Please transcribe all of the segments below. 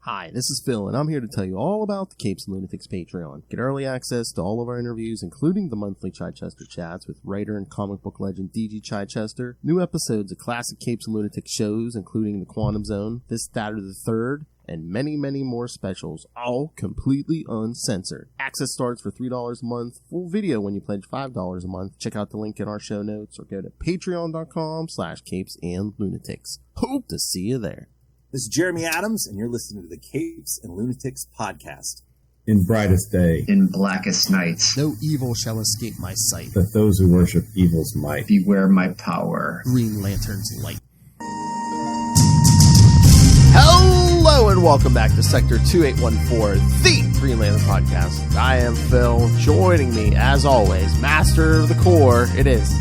Hi, this is Phil, and I'm here to tell you all about the Capes and Lunatics Patreon. Get early access to all of our interviews, including the monthly Chichester chats with writer and comic book legend D.G. Chichester, new episodes of classic Capes and Lunatics shows, including The Quantum Zone, This, That, or the Third, and many, many more specials, all completely uncensored. Access starts for $3 a month, full video when you pledge $5 a month. Check out the link in our show notes, or go to patreon.com/CapesandLunatics. Hope to see you there. This is Jeremy Adams, and you're listening to the Capes and Lunatics podcast. In brightest day, in blackest nights, no evil shall escape my sight. That those who worship evil's might beware my power. Green Lantern's light. Hello and welcome back to Sector 2814, the Green Lantern podcast. I am Phil. Joining me, as always, Master of the Corps. It is.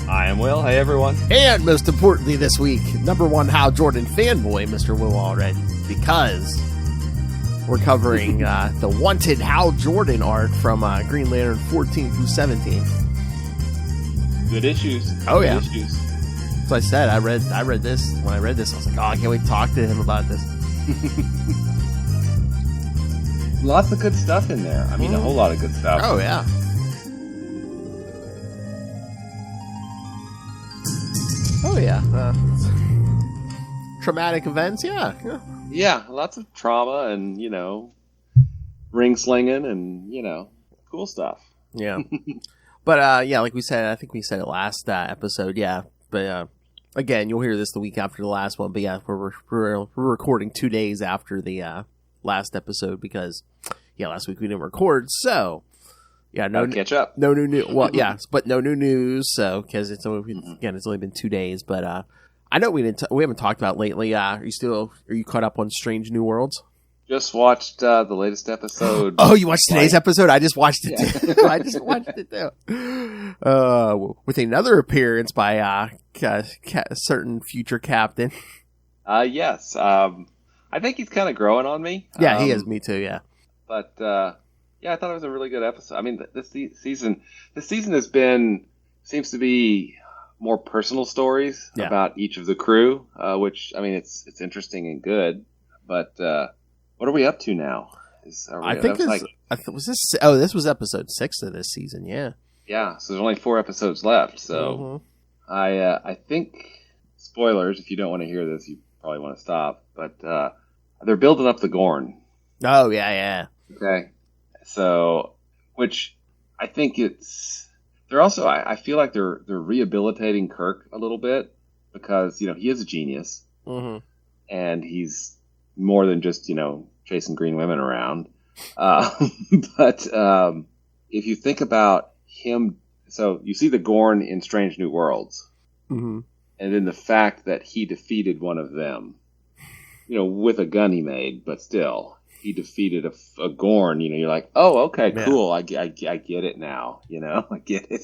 I am Will. Hey, everyone. And most importantly this week, number one Hal Jordan fanboy, Mr. Will Allred, because we're covering the wanted Hal Jordan art from Green Lantern 14 through 17. Good issues. Oh, yeah. Good issues. So I said, I read this. When I read this, I was like, oh, I can't wait to talk to him about this. Lots of good stuff in there. I mean, a whole lot of good stuff. Oh, yeah. Oh, yeah. Traumatic events, yeah. Yeah, lots of trauma and, ring slinging and, cool stuff. Yeah. But, yeah, like we said, I think we said it last episode, yeah. But, again, you'll hear this the week after the last one. But, yeah, we're recording 2 days after the last episode because, yeah, last week we didn't record. So, yeah, no catch up. No new news. Well, yeah, but no new news. So, because it's only been 2 days. But I know we haven't talked about lately. Are you caught up on Strange New Worlds? Just watched the latest episode. Oh, you watched today's episode? I just watched it too. I just watched it too. With another appearance by a certain future captain. Yes. I think he's kind of growing on me. Yeah, he is. Me too. Yeah. But yeah, I thought it was a really good episode. I mean, this season seems to be more personal stories about each of the crew, which I mean, it's interesting and good. But what are we up to now? This was episode 6 of this season. Yeah. Yeah. So there's only 4 episodes left. So I think, spoilers, if you don't want to hear this, you probably want to stop. But they're building up the Gorn. Oh yeah. Okay. So, which I think they're also, I feel like they're rehabilitating Kirk a little bit because, he is a genius and he's more than just, chasing green women around. But if you think about him, so you see the Gorn in Strange New Worlds and then the fact that he defeated one of them, with a gun he made, but still. He defeated a Gorn, you're like, oh, okay, cool. I get it now, I get it.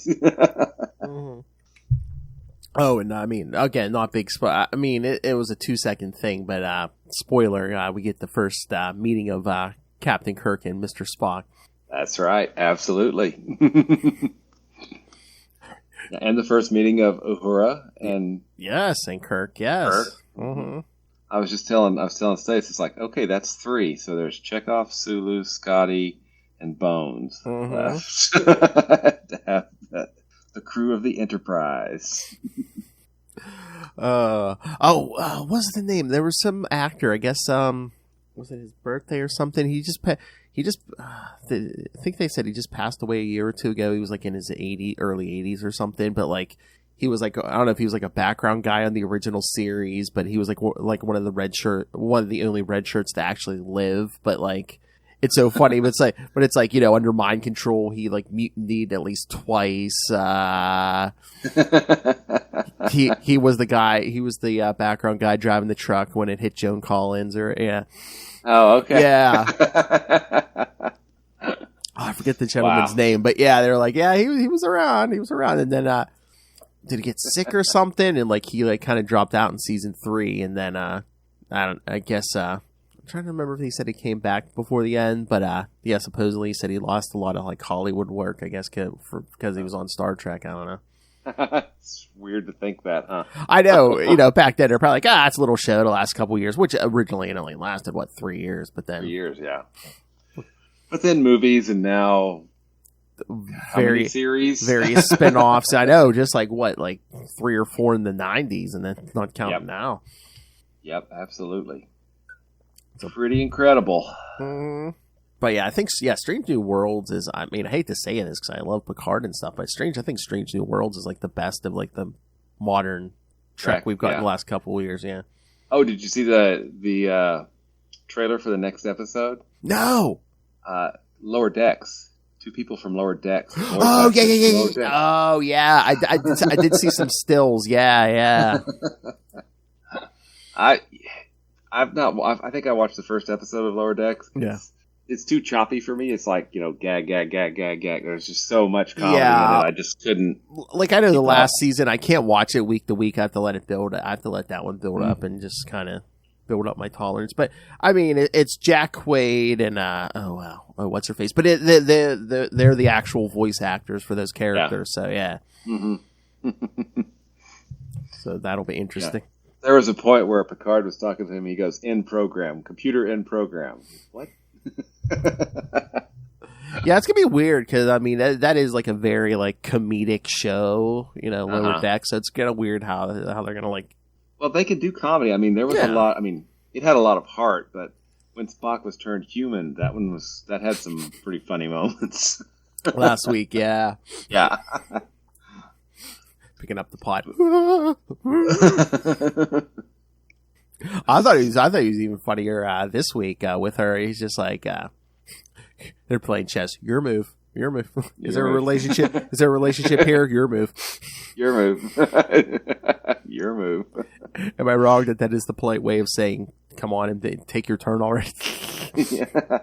Oh, and I mean, again, not big spoiler. I mean, it was a 2-second thing, but spoiler, we get the first meeting of Captain Kirk and Mr. Spock. That's right, absolutely. And the first meeting of Uhura and and Kirk, yes. Kirk. I was telling Stace, it's like, okay, that's 3. So there's Chekhov, Sulu, Scotty, and Bones left to have the crew of the Enterprise. What's the name? There was some actor, I guess. Was it his birthday or something? I think they said he just passed away a year or 2 ago. He was like in his early 80s or something, but like. He was like, I don't know if he was like a background guy on the original series, but he was like one of the only red shirts to actually live. But like, it's so funny. But it's like under mind control, he like mutinied at least twice. He was the guy. He was the background guy driving the truck when it hit Joan Collins. Oh, okay. Yeah. I forget the gentleman's name, but yeah, they're like, yeah, he was around. He was around, and then. Did he get sick or something? And like he kind of dropped out in season 3, and then I'm trying to remember if he said he came back before the end, but yeah, supposedly he said he lost a lot of like Hollywood work, I guess, because he was on Star Trek. I don't know. It's weird to think that, huh? I know, back then they're probably like, it's a little show to last a couple years, which originally it only lasted, 3 years, but then... 3 years, yeah. But then movies, and now... How many series? Various spin-offs. I know, just 3 or 4 in the 90s, and then not counting now. Yep, absolutely. It's pretty incredible. But yeah, I think Strange New Worlds is. I mean, I hate to say this because I love Picard and stuff, but I think Strange New Worlds is the best of the modern Trek we've got in the last couple of years. Yeah. Oh, did you see the trailer for the next episode? No. Lower Decks. 2 people from Lower Decks. Oh yeah. Oh yeah. I did see some stills. Yeah. I've not. I think I watched the first episode of Lower Decks. Yeah. It's too choppy for me. It's gag. There's just so much comedy in it. I just couldn't. I know the last season, I can't watch it week to week. I have to let it build. I have to let that one build up and just kind of build up my tolerance. But I mean, it's Jack Quaid and what's her face? But they're the actual voice actors for those characters. Yeah. So yeah. Mm-hmm. So that'll be interesting. Yeah. There was a point where Picard was talking to him. He goes, "In program, computer in program." What? Yeah, it's gonna be weird because I mean that is a very comedic show, Lower Deck. So it's kind of weird how they're gonna Well, they could do comedy. I mean, there was a lot. I mean, it had a lot of heart, but when Spock was turned human, that had some pretty funny moments. Last week, yeah. Picking up the pot. I thought he was even funnier this week with her. He's just they're playing chess. Your move. Is there a relationship? Is there a relationship here? Your move. Your move. Your move. Am I wrong that is the polite way of saying, "Come on and take your turn already"? Yeah.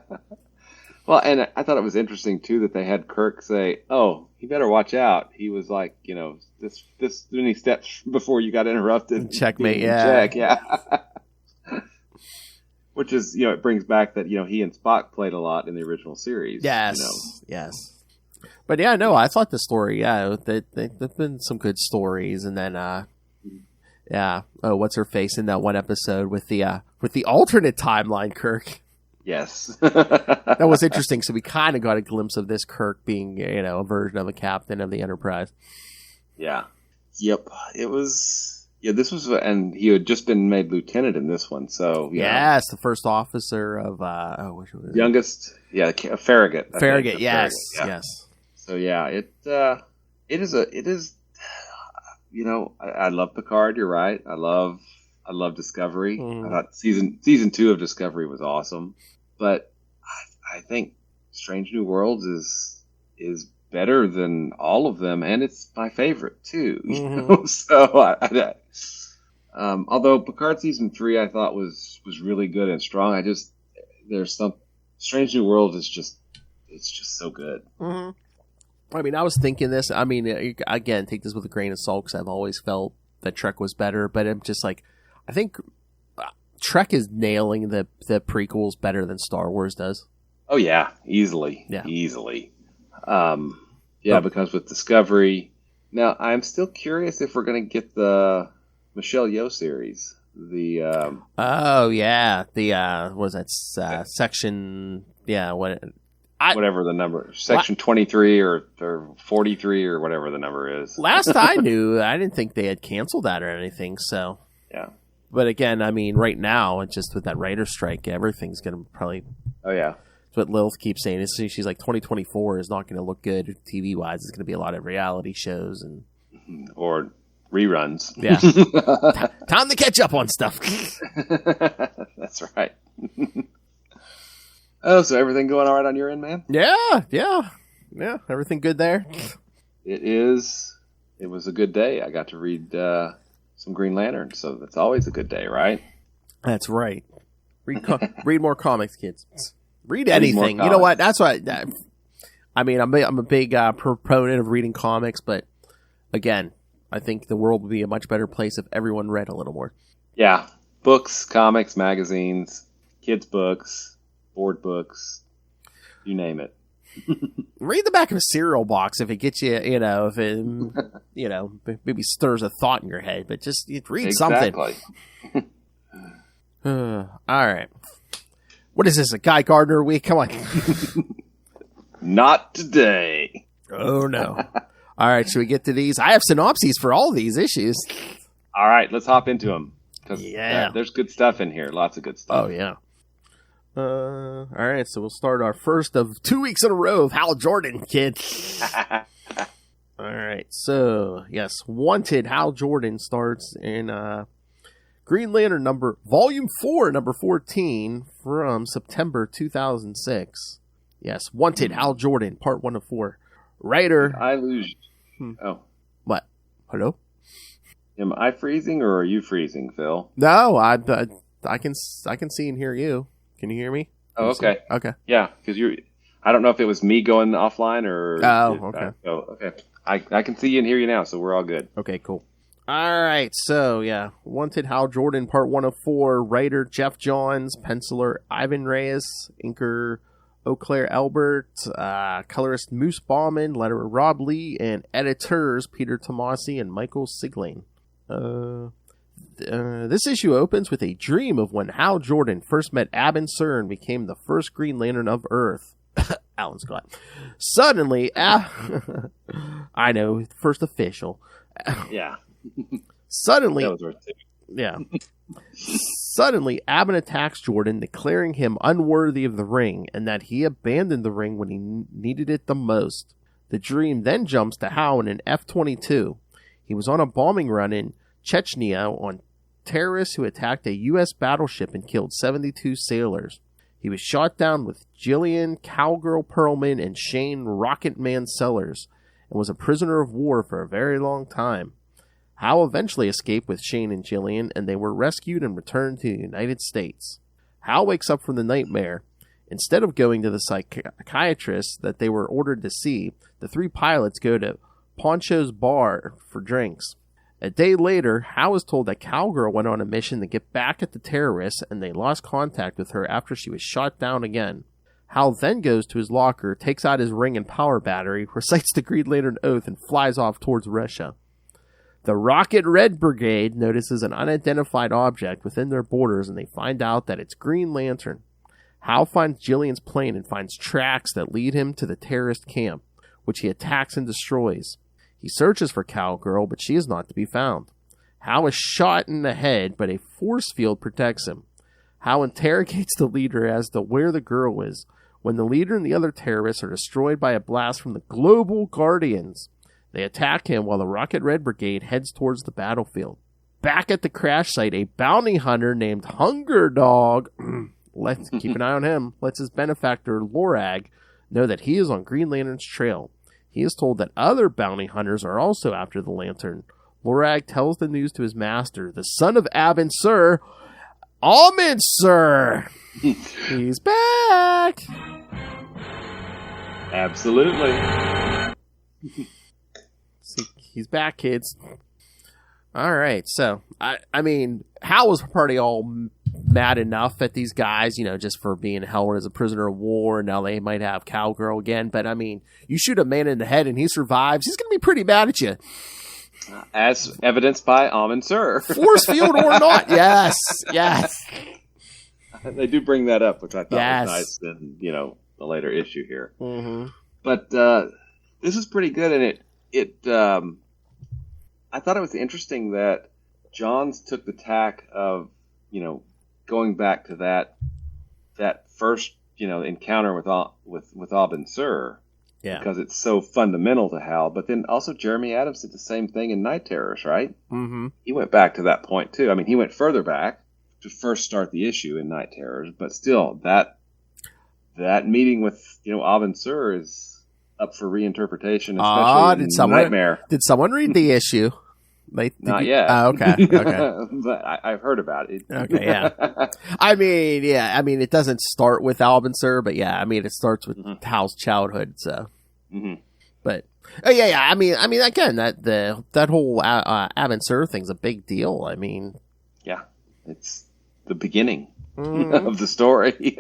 Well, and I thought it was interesting too that they had Kirk say, "Oh, you better watch out." He was this many steps before you got interrupted. Checkmate. Yeah. Check. Yeah. Which is, it brings back that, he and Spock played a lot in the original series. Yes. Yes. But yeah, no, I thought the story, there've been some good stories. And then, what's her face in that one episode with the alternate timeline, Kirk? Yes. That was interesting. So we kind of got a glimpse of this Kirk being, a version of a captain of the Enterprise. Yeah. Yep. It was... Yeah, this was, and he had just been made lieutenant in this one, so yes, the first officer of youngest, Farragut. Farragut, yes, yes. So yeah, it is. I love Picard. You're right. I love Discovery. I thought season 2 of Discovery was awesome, but I think Strange New Worlds is better than all of them, and it's my favorite too. So although Picard season 3 I thought was really good and strong, there's some Strange New World is just so good. I mean, I was thinking this. I mean, again, take this with a grain of salt because I've always felt that Trek was better, but I'm just I think Trek is nailing the prequels better than Star Wars does. Oh yeah, easily. Because with Discovery, now I'm still curious if we're going to get the Michelle Yeoh series. The was that section? Yeah, whatever the number, section 23 or 43 or whatever the number is. Last I knew, I didn't think they had canceled that or anything. So yeah, but again, I mean, right now, it's just with that writer's strike, everything's going to probably. Oh yeah. What Lilith keeps saying is she's 2024 is not going to look good TV wise. It's going to be a lot of reality shows or reruns. Yeah, time to catch up on stuff. That's right. Oh, so everything going all right on your end, man? Yeah. Everything good there. It is. It was a good day. I got to read some Green Lantern, so that's always a good day, right? That's right. Read more comics, kids. Read anything. You know what? That's why. I mean, I'm a big proponent of reading comics, but again, I think the world would be a much better place if everyone read a little more. Yeah, books, comics, magazines, kids' books, board books, you name it. Read the back of a cereal box if it gets you, if it, maybe stirs a thought in your head, but just read something. All right. What is this, a Guy Gardner week? Come on. Not today. Oh, no. All right, should we get to these? I have synopses for all these issues. All right, let's hop into them. Yeah. There's good stuff in here. Lots of good stuff. Oh, yeah. All right, so we'll start our first of 2 weeks in a row of Hal Jordan, kid. All right, so, yes, Wanted Hal Jordan starts in Green Lantern Volume 4, number 14, from September 2006. Yes, Wanted Hal Jordan, Part 1 of 4. Writer. I lose. Oh. What? Hello? Am I freezing or are you freezing, Phil? No, I can see and hear you. Can you hear me? Oh, okay. Okay. Yeah, because I don't know if it was me going offline or. Oh, okay. Okay. I can see you and hear you now, so we're all good. Okay, cool. All right, so yeah, Wanted Hal Jordan, Part 1 of 4. Writer Jeff Johns, penciler Ivan Reyes, inker Eau Claire Albert, colorist Moose Bauman, letterer Rob Lee, and editors Peter Tomasi and Michael Sigling. This issue opens with a dream of when Hal Jordan first met Amon Sur and became the first Green Lantern of Earth. Alan Scott. Suddenly, I know, first official. Yeah. Suddenly, that was worth it. Yeah. Suddenly, Amon attacks Jordan, declaring him unworthy of the ring and that he abandoned the ring when he needed it the most. The dream then jumps to Hal in an F-22. He was on a bombing run in Chechnya on terrorists who attacked a U.S. battleship and killed 72 sailors. He was shot down with Jillian Cowgirl Perlman and Shane Rocketman Sellers and was a prisoner of war for a very long time. Hal eventually escaped with Shane and Jillian, and they were rescued and returned to the United States. Hal wakes up from the nightmare. Instead of going to the psychiatrist that they were ordered to see, the three pilots go to Poncho's bar for drinks. A day later, Hal is told that Cowgirl went on a mission to get back at the terrorists, and they lost contact with her after she was shot down again. Hal then goes to his locker, takes out his ring and power battery, recites the Green Lantern Oath, and flies off towards Russia. The Rocket Red Brigade notices an unidentified object within their borders, and they find out that it's Green Lantern. Hal finds Jillian's plane and finds tracks that lead him to the terrorist camp, which he attacks and destroys. He searches for Cowgirl, but she is not to be found. Hal is shot in the head, but a force field protects him. Hal interrogates the leader as to where the girl is, when the leader and the other terrorists are destroyed by a blast from the Global Guardians. They attack him while the Rocket Red Brigade heads towards the battlefield. Back at the crash site, a bounty hunter named Hunger Dog, let's keep an eye on him, lets his benefactor, Lorag, know that he is on Green Lantern's trail. He is told that other bounty hunters are also after the Lantern. Lorag tells the news to his master, the son of Amon Sur, Amon Sur! He's back! Absolutely. He's back, kids. All right, so I mean, Hal was probably all mad enough at these guys, just for being held as a prisoner of war, and now they might have Cowgirl again. But I mean, you shoot a man in the head and he survives, he's going to be pretty mad at you. As evidenced by Amon Sur. Force field or not, yes. They do bring that up, which I thought yes. was nice in the later issue here. Mm-hmm. But this is pretty good, and I thought it was interesting that Johns took the tack of going back to that first encounter with Amon Sur, because it's so fundamental to Hal. But then also Jeremy Adams did the same thing in Night Terrors, right? Mm-hmm. He went back to that point too. I mean, he went further back to first start the issue in Night Terrors, but still that meeting with Amon Sur is up for reinterpretation, especially in Nightmare. Did someone read the issue? Not yet. Oh, okay. But I've heard about it. Okay, yeah. I mean, it doesn't start with Amon Sur, but yeah, I mean, it starts with Hal's childhood. So, but yeah. I mean, again, that whole Amon Sur thing's a big deal. I mean, yeah, it's the beginning of the story.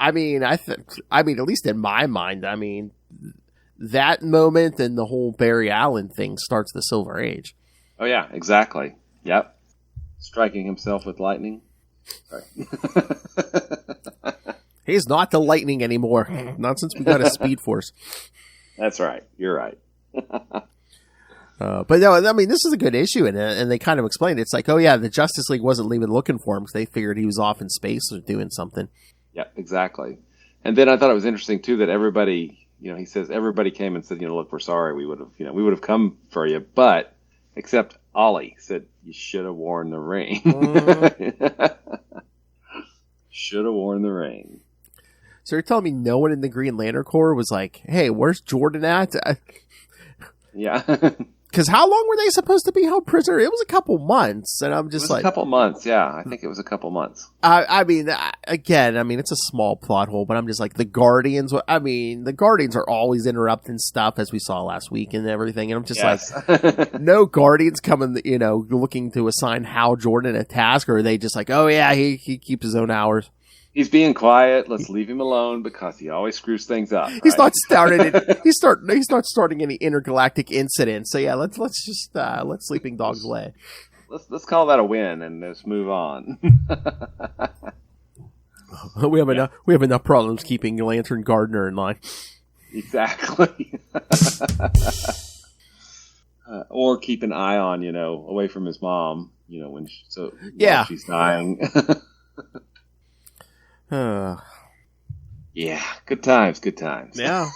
I mean, at least in my mind, I mean, that moment and the whole Barry Allen thing starts the Silver Age. Oh yeah, exactly. Yep. Striking himself with lightning. Sorry. He's not the Lightning anymore. Not since we got a Speed Force. That's right. You're right. But no, I mean, this is a good issue, and they kind of explained it. It's like, oh yeah, the Justice League wasn't even looking for him because they figured he was off in space or doing something. Yeah, exactly. And then I thought it was interesting too that everybody, he says everybody came and said, look, we're sorry, we would have come for you, but except Ollie said you should have worn the ring. Should have worn the ring. So you're telling me no one in the Green Lantern Corps was like, hey, where's Jordan at? Yeah. Because how long were they supposed to be held prisoner? It was a couple months, and I'm just like... a couple months, yeah. I think it was a couple months. I mean, it's a small plot hole, but I'm just like, the Guardians are always interrupting stuff, as we saw last week and everything, and I'm just like, no Guardians coming, looking to assign Hal Jordan a task, or are they just like, oh yeah, he keeps his own hours? He's being quiet. Let's leave him alone because he always screws things up. He's not starting. He's not starting any intergalactic incidents. So yeah, let's just let sleeping dogs lay. Let's call that a win and let's move on. We have enough problems keeping Lantern Gardner in line. Exactly. Or keep an eye on away from his mom. When she's dying. Yeah, good times. Yeah.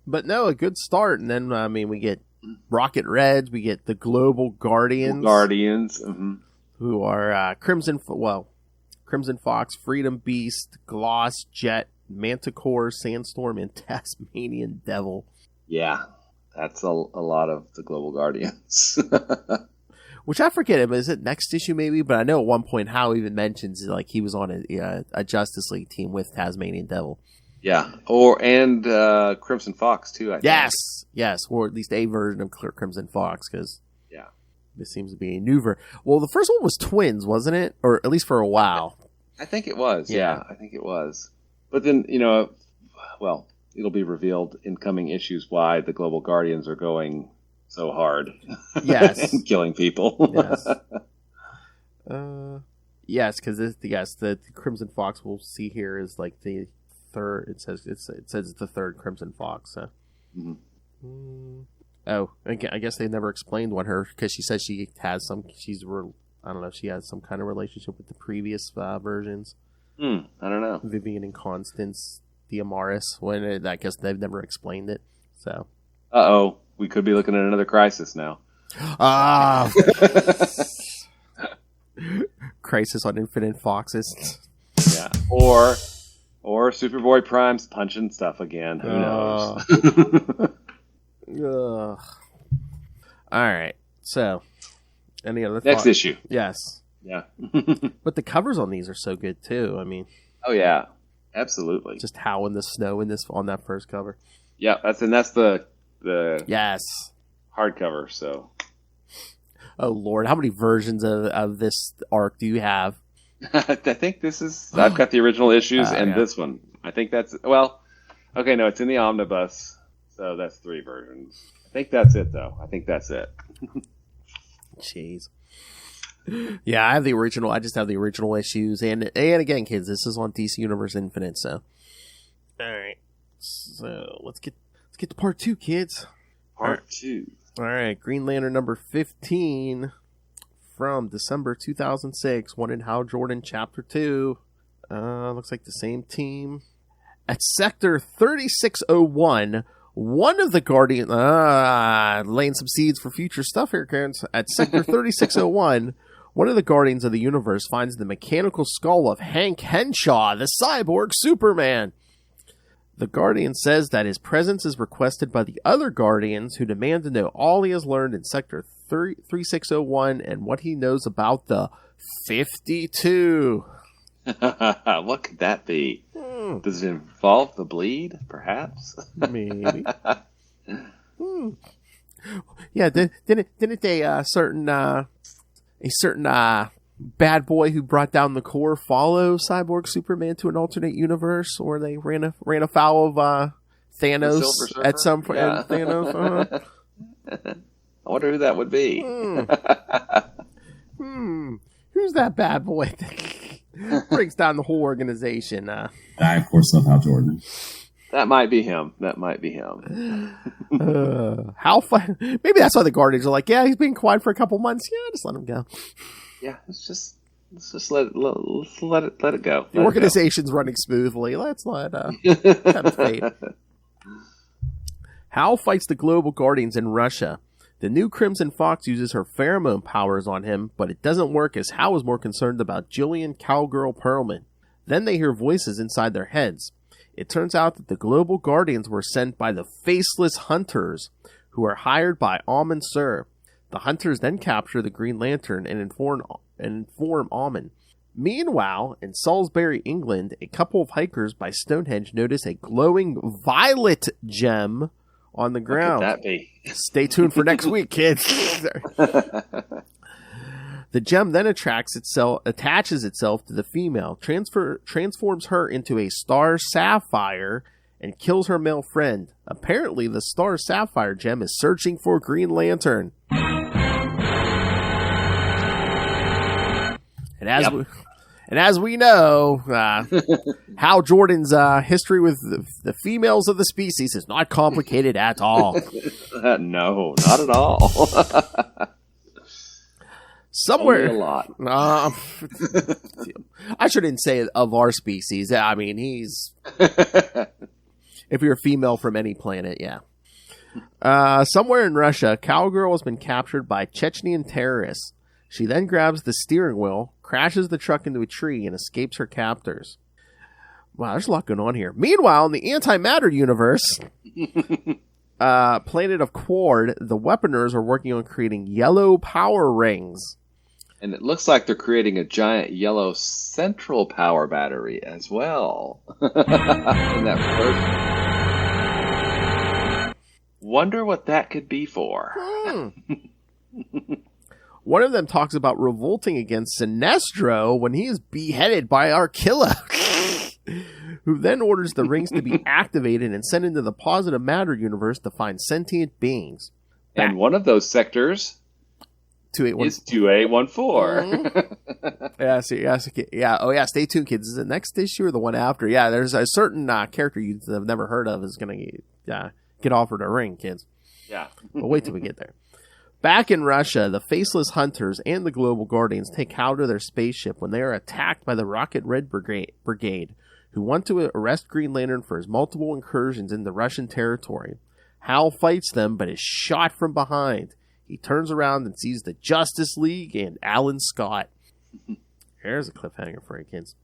But no, a good start. And then, we get Rocket Reds, we get the Global Guardians. Mm-hmm. Who are Crimson Fox, Freedom Beast, Gloss, Jet, Manticore, Sandstorm, and Tasmanian Devil. Yeah, that's a lot of the Global Guardians. Which I forget, is it next issue maybe? But I know at one point Hal even mentions like he was on a Justice League team with Tasmanian Devil. Yeah, and Crimson Fox too. I think. Yes, or at least a version of Crimson Fox because this seems to be a new version. Well, the first one was twins, wasn't it? Or at least for a while. I think it was. Yeah, I think it was. But then it'll be revealed in coming issues why the Global Guardians are going so hard. Yes. And killing people. Yes. Because the Crimson Fox we'll see here is like the third. It says it's the third Crimson Fox. So. Mm-hmm. Oh, I guess they never explained what because she says she has I don't know if she has some kind of relationship with the previous versions. I don't know. Vivian and Constance Diamaris. I guess they've never explained it. So. Uh-oh. We could be looking at another crisis now. Crisis on Infinite Foxes. Yeah. Or Superboy Prime's punching stuff again. Who knows? All right. So, any other next issue? Yes. Yeah. But the covers on these are so good too. I mean. Oh yeah, absolutely. Just How in the Snow on that first cover. Yeah, that's the yes hardcover. So. Oh Lord, how many versions of this arc do you have? I think this is. I've got the original issues and this one. I think that's okay. No, it's in the omnibus, so that's 3 versions. I think that's it, though. Jeez. Yeah, I have the original. I just have the original issues, and again, kids, this is on DC Universe Infinite. So, all right. So let's get to part 2, kids. Part 2. All right, Green Lantern number 15 from December 2006. One in Hal Jordan, Chapter 2. Looks like the same team. At Sector 3601, one of the Guardians... laying some seeds for future stuff here, Karen. At Sector 3601, one of the Guardians of the Universe finds the mechanical skull of Hank Henshaw, the cyborg Superman. The Guardian says that his presence is requested by the other Guardians, who demand to know all he has learned in Sector 3601 and what he knows about the 52. What could that be? Does it involve the bleed, perhaps? Maybe. Yeah, didn't they certain bad boy who brought down the Corps follow Cyborg Superman to an alternate universe, or they ran afoul of Thanos at some point? Yeah. Thanos. I wonder who that would be. Who's that bad boy that brings down the whole organization? I, of course, love Hal Jordan. That might be him. Maybe How fun? Maybe that's why the Guardians are like, yeah, he's been quiet for a couple months. Yeah, just let him go. Yeah, let's just let it go. The organization's running smoothly. Let's let have fate. Hal fights the Global Guardians in Russia. The new Crimson Fox uses her pheromone powers on him, but it doesn't work as Hal is more concerned about Jillian Cowgirl Perlman. Then they hear voices inside their heads. It turns out that the Global Guardians were sent by the Faceless Hunters, who are hired by Amon Sur. The Hunters then capture the Green Lantern and inform Amon. Meanwhile, in Salisbury, England, a couple of hikers by Stonehenge notice a glowing violet gem on the ground. What could that be? Stay tuned for next week, kids. The gem then attaches itself to the female, transforms her into a star sapphire, and kills her male friend. Apparently, the star sapphire gem is searching for Green Lantern. And as we know, Hal Jordan's history with the females of the species is not complicated at all. No, not at all. Somewhere, only a lot. I shouldn't say of our species. I mean, he's if you're a female from any planet, yeah. Somewhere in Russia, Cowgirl has been captured by Chechnyan terrorists. She then grabs the steering wheel, crashes the truck into a tree, and escapes her captors. Wow, there's a lot going on here. Meanwhile, in the antimatter universe, planet of Quard, the Weaponers are working on creating yellow power rings. And it looks like they're creating a giant yellow central power battery as well. In that first. Wonder what that could be for. One of them talks about revolting against Sinestro when he is beheaded by Arkilla, who then orders the rings to be activated and sent into the positive matter universe to find sentient beings. And one of those sectors 2814. is 2814. Yeah. Oh, yeah. Stay tuned, kids. Is it next issue or the one after? Yeah, there's a certain character you have never heard of is going to get offered a ring, kids. Yeah. But wait till we get there. Back in Russia, the Faceless Hunters and the Global Guardians take Hal to their spaceship when they are attacked by the Rocket Red Brigade, who want to arrest Green Lantern for his multiple incursions into Russian territory. Hal fights them, but is shot from behind. He turns around and sees the Justice League and Alan Scott. Here's a cliffhanger for you kids.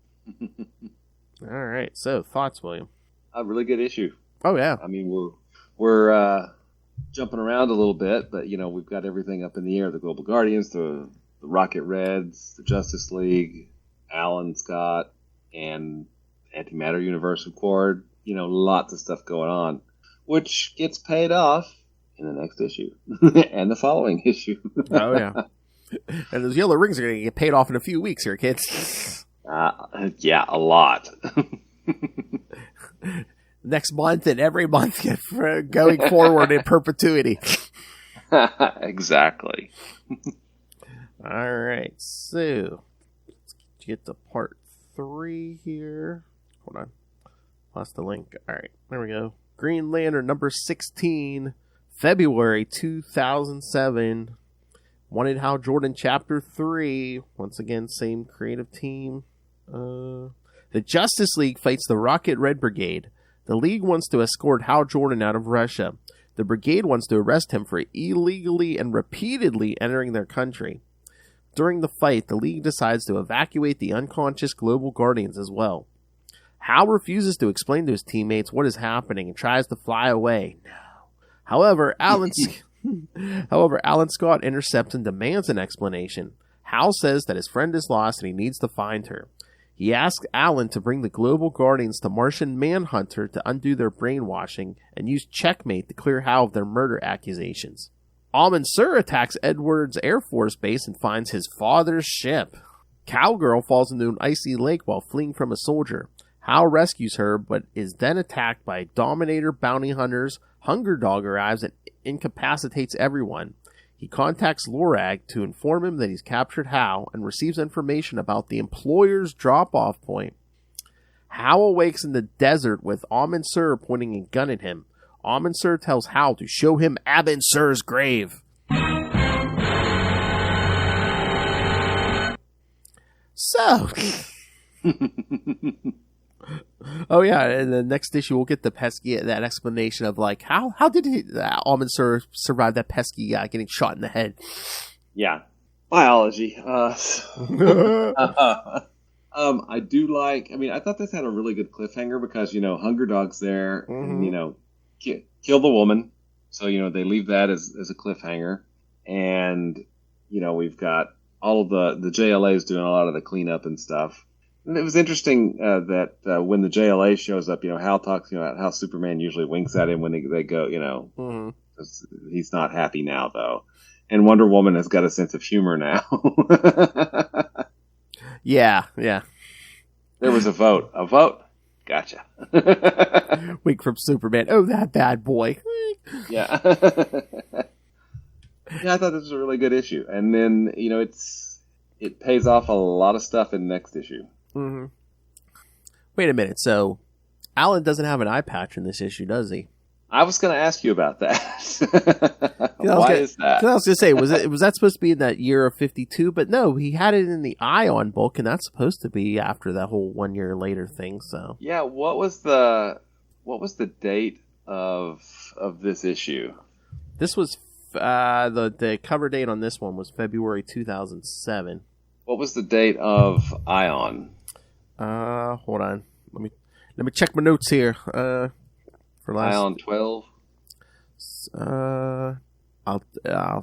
All right, so thoughts, William? A really good issue. Oh yeah. I mean, we're jumping around a little bit, but we've got everything up in the air: the Global Guardians, the Rocket Reds, the Justice League, Alan Scott, and Antimatter Universe of Quard. Lots of stuff going on, which gets paid off in the next issue and the following issue. Oh yeah. And those yellow rings are going to get paid off in a few weeks here, kids. Yeah, a lot. Next month and every month going forward in perpetuity. Exactly. All right, so let's get to part 3 here. Hold on. Lost the link. All right, there we go. Green Lantern number 16, February 2007. Wanted Hal Jordan chapter 3. Once again, same creative team. The Justice League fights the Rocket Red Brigade. The League wants to escort Hal Jordan out of Russia. The Brigade wants to arrest him for illegally and repeatedly entering their country. During the fight, the League decides to evacuate the unconscious Global Guardians as well. Hal refuses to explain to his teammates what is happening and tries to fly away. No. However, Alan Scott intercepts and demands an explanation. Hal says that his friend is lost and he needs to find her. He asks Alan to bring the Global Guardians to Martian Manhunter to undo their brainwashing and use Checkmate to clear Hal of their murder accusations. Amon Sur attacks Edwards Air Force Base and finds his father's ship. Cowgirl falls into an icy lake while fleeing from a soldier. Hal rescues her, but is then attacked by Dominator bounty hunters. Hunger Dog arrives and incapacitates everyone. He contacts Lorag to inform him that he's captured Hal and receives information about the employer's drop-off point. Hal awakes in the desert with Amon Sur pointing a gun at him. Amon Sur tells Hal to show him Amon Sur's grave. So... Oh yeah, in the next issue we'll get that explanation of like how did Amon Sur survive that pesky guy getting shot in the head? Yeah, biology. I do like. I mean, I thought this had a really good cliffhanger because Hunger Dog's there, and kill the woman. So they leave that as a cliffhanger, and we've got all of the JLA's doing a lot of the cleanup and stuff. And it was interesting that when the JLA shows up, Hal talks about how Superman usually winks at him when they go, 'cause he's not happy now, though. And Wonder Woman has got a sense of humor now. Yeah. There was a vote. Gotcha. Wink from Superman. Oh, that bad boy. Yeah. Yeah, I thought this was a really good issue. And then, it pays off a lot of stuff in the next issue. Mm-hmm. Wait a minute. So, Alan doesn't have an eye patch in this issue, does he? I was going to ask you about that. Why is that? I was going to say, was that supposed to be in that year of 52? But no, he had it in the Ion book, and that's supposed to be after that whole 1 year later thing. So yeah, what was the date of this issue? This was the cover date on this one was February 2007. What was the date of Ion? Hold on. Let me check my notes here. For last Ion 12. I'll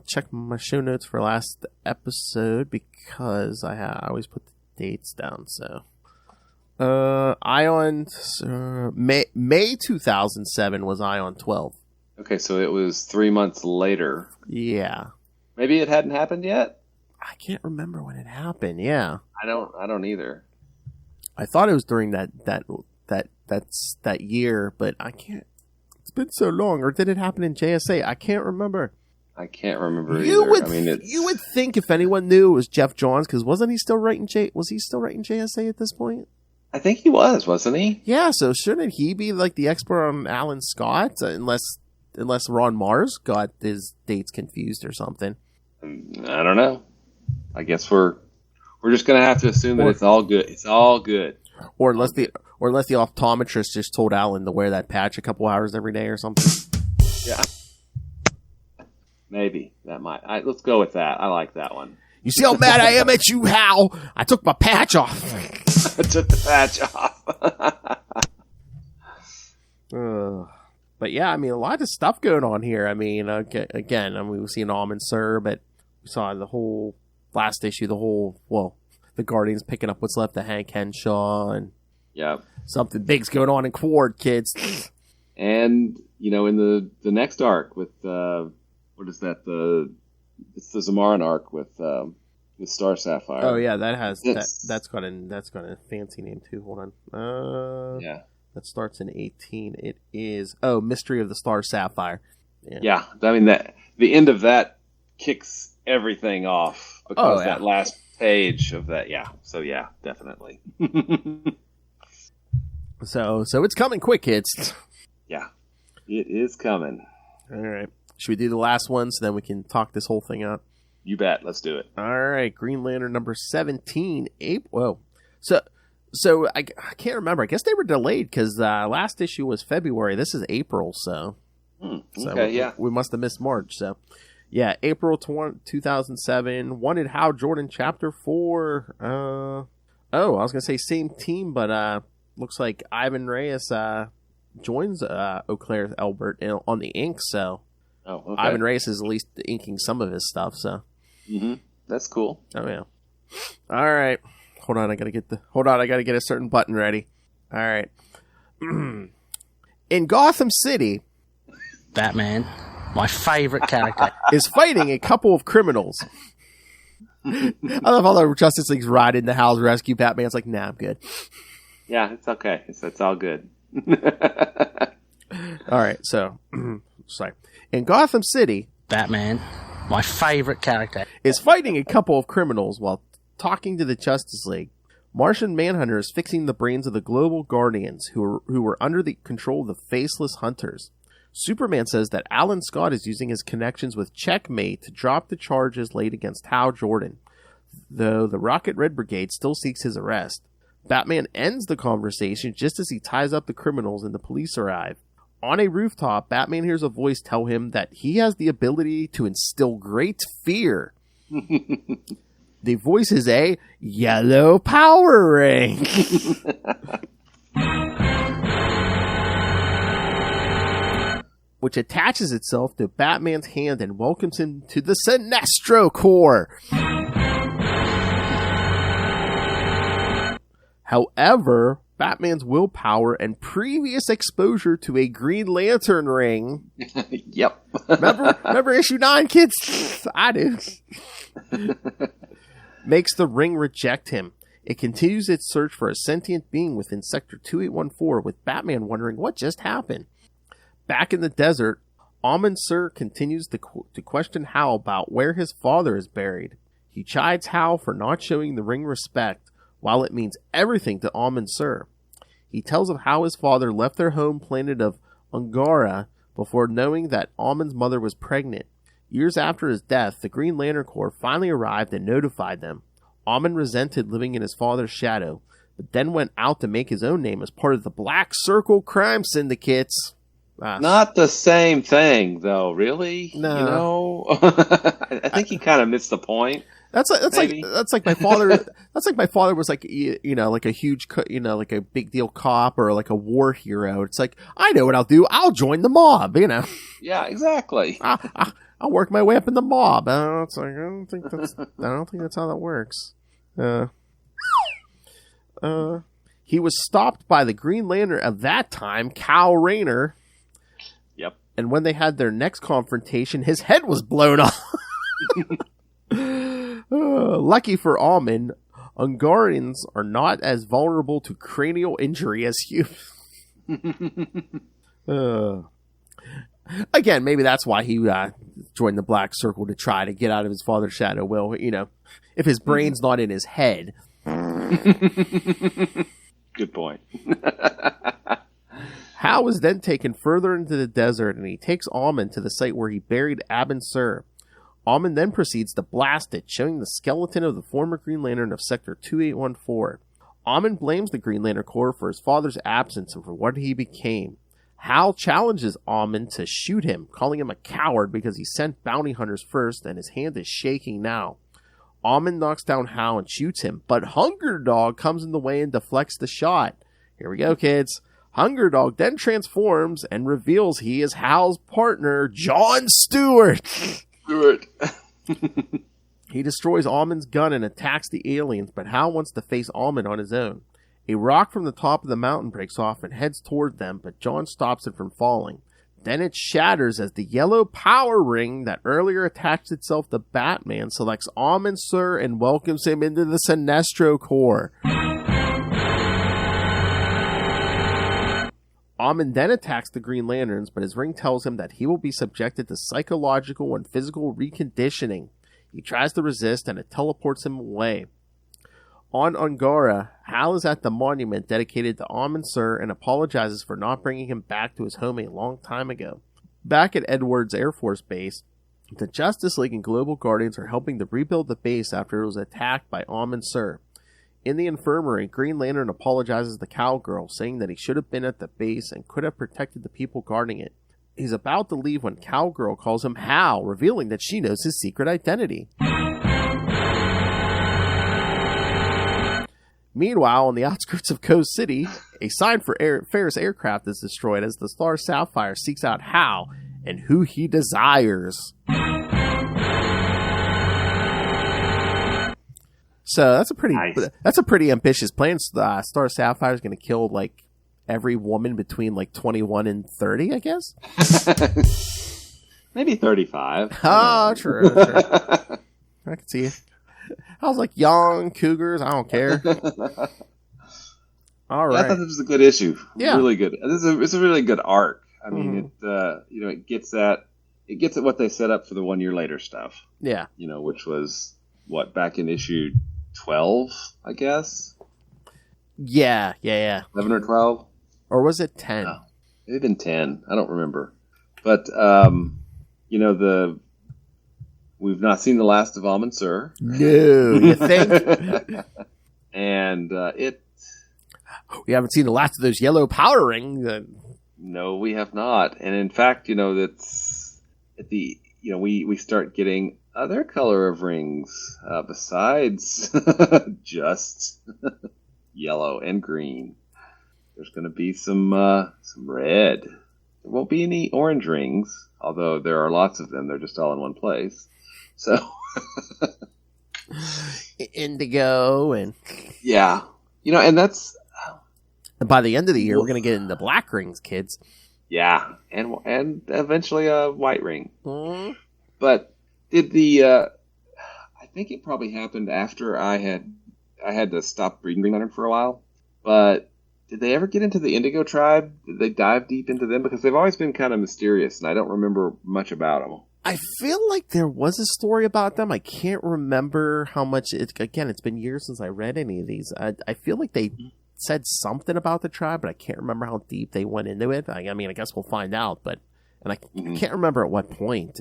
check my show notes for last episode because I always put the dates down. So, Ion May 2007 was Ion 12. Okay, so it was 3 months later. Yeah. Maybe it hadn't happened yet. I can't remember when it happened. Yeah. I don't either. I thought it was during that year, but I can't. It's been so long. Or did it happen in JSA? I can't remember. I can't remember you either. You would think if anyone knew it was Jeff Johns, because wasn't he still writing Was he still writing JSA at this point? I think he was, wasn't he? Yeah. So shouldn't he be like the expert on Alan Scott? Unless Ron Mars got his dates confused or something. I don't know. I guess we're just gonna have to assume that it's all good. It's all good. Or unless the optometrist just told Alan to wear that patch a couple hours every day or something. Yeah. Maybe that might. Let's go with that. I like that one. You see how mad I am at you, Hal? I took my patch off. I took the patch off. But yeah, I mean, a lot of stuff going on here. I mean, we've seen Amon Sur, but we saw the whole last issue, the Guardians picking up what's left of Hank Henshaw, and yeah, something big's going on in Quard, kids. And in the next arc with what is that? It's the Zamarin arc with Star Sapphire. Oh yeah, that's got a fancy name too. Hold on. Yeah. That starts in 18. It is Mystery of the Star Sapphire. Yeah. I mean the end of that kicks everything off because that last page of that. Yeah. So yeah, definitely. So it's coming quick, kids. Yeah, it is coming. All right. Should we do the last one so then we can talk this whole thing up? You bet. Let's do it. All right. Green Lantern number 17. Whoa. So I can't remember. I guess they were delayed because last issue was February. This is April, so. Okay, we must have missed March. So, yeah, April 2007. Wanted Hal Jordan Chapter 4. I was going to say same team, but looks like Ivan Reyes joins Eau Claire Albert on the ink, so. Oh, okay. Ivan Reyes is at least inking some of his stuff, so. Mm-hmm. That's cool. Oh, yeah. All right. Hold on, I gotta get a certain button ready. All right. In Gotham City, Batman, my favorite character, is fighting a couple of criminals. I love how the Justice League's riding the Hal's rescue. Batman's like, nah, I'm good. Yeah, it's okay. It's all good. All right, so, sorry. In Gotham City, Batman, my favorite character, is fighting a couple of criminals while talking to the Justice League. Martian Manhunter is fixing the brains of the global guardians who were under the control of the Faceless Hunters. Superman says that Alan Scott is using his connections with Checkmate to drop the charges laid against Hal Jordan, though the Rocket Red Brigade still seeks his arrest. Batman ends the conversation just as he ties up the criminals and the police arrive. On a rooftop, Batman hears a voice tell him that he has the ability to instill great fear. The voice is a yellow power ring. Which attaches itself to Batman's hand and welcomes him to the Sinestro Corps. However, Batman's willpower and previous exposure to a Green Lantern ring. Yep. Remember issue 9, kids? I do. Makes the ring reject him. It continues its search for a sentient being within Sector 2814, with Batman wondering what just happened. Back in the desert, Amon Sur continues to question Hal about where his father is buried. He chides Hal for not showing the ring respect, while it means everything to Amon Sur. He tells of how his father left their home planet of Ungara before knowing that Amon's mother was pregnant. Years after his death, the Green Lantern Corps finally arrived and notified them. Amon resented living in his father's shadow, but then went out to make his own name as part of the Black Circle crime syndicates. Not the same thing, though. Really? No. You know, I think he kind of missed the point. That's like my father. That's like my father was like like a huge like a big deal cop or like a war hero. It's like, I know what I'll do. I'll join the mob. Yeah, exactly. I'll work my way up in the mob. It's like I don't think that's how that works. He was stopped by the Green Lantern of that time, Kal Rayner. Yep. And when they had their next confrontation, his head was blown off. Lucky for Amon, Ungarians are not as vulnerable to cranial injury as humans. Again, maybe that's why he joined the Black Circle, to try to get out of his father's shadow. Well, if his brain's not in his head. Good point. Hal was then taken further into the desert, and he takes Amon to the site where he buried Amon Sur. Amon then proceeds to blast it, showing the skeleton of the former Green Lantern of Sector 2814. Amon blames the Green Lantern Corps for his father's absence and for what he became. Hal challenges Amon to shoot him, calling him a coward because he sent bounty hunters first, and his hand is shaking now. Amon knocks down Hal and shoots him, but Hunger Dog comes in the way and deflects the shot. Here we go, kids. Hunger Dog then transforms and reveals he is Hal's partner, John Stewart. He destroys Amon's gun and attacks the aliens, but Hal wants to face Amon on his own. A rock from the top of the mountain breaks off and heads toward them, but John stops it from falling. Then it shatters as the yellow power ring that earlier attached itself to Batman selects Amon Sur and welcomes him into the Sinestro Corps. Amon then attacks the Green Lanterns, but his ring tells him that he will be subjected to psychological and physical reconditioning. He tries to resist, and it teleports him away. On Ungara, Hal is at the monument dedicated to Amon Sur and apologizes for not bringing him back to his home a long time ago. Back at Edwards Air Force Base, the Justice League and Global Guardians are helping to rebuild the base after it was attacked by Amon Sur. In the infirmary, Green Lantern apologizes to Cowgirl, saying that he should have been at the base and could have protected the people guarding it. He's about to leave when Cowgirl calls him Hal, revealing that she knows his secret identity. Meanwhile, on the outskirts of Coast City, a sign for Ferris aircraft is destroyed as the Star Sapphire seeks out Hal and who he desires. So that's a pretty ambitious plan. Star Sapphire is going to kill like every woman between like 21 and 30, I guess. Maybe 35. Oh, true. I can see it. I was like, young cougars, I don't care. All right. I thought this was a good issue. Yeah. Really good. It's a really good arc. I mean, it gets at what they set up for the 1 year later stuff. Yeah. Which was back in issue 12, I guess. Yeah. 11 or 12, or was it 10? No, it had been 10. I don't remember. But we've not seen the last of Amon Sur. No, you think? And we haven't seen the last of those yellow powder rings. No, we have not. And in fact, that's at the we start getting other color of rings besides just yellow and green. There's going to be some red. There won't be any orange rings, although there are lots of them. They're just all in one place. So indigo and yeah, and that's. And by the end of the year, we're going to get into black rings, kids. Yeah, and eventually a white ring. Mm-hmm. But did I think it probably happened after I had to stop reading Green Lantern for a while. But did they ever get into the Indigo Tribe? Did they dive deep into them? Because they've always been kind of mysterious, and I don't remember much about them. I feel like there was a story about them. I can't remember how much. It's been years since I read any of these. I feel like they said something about the tribe, but I can't remember how deep they went into it. I mean, I guess we'll find out, and I can't remember at what point.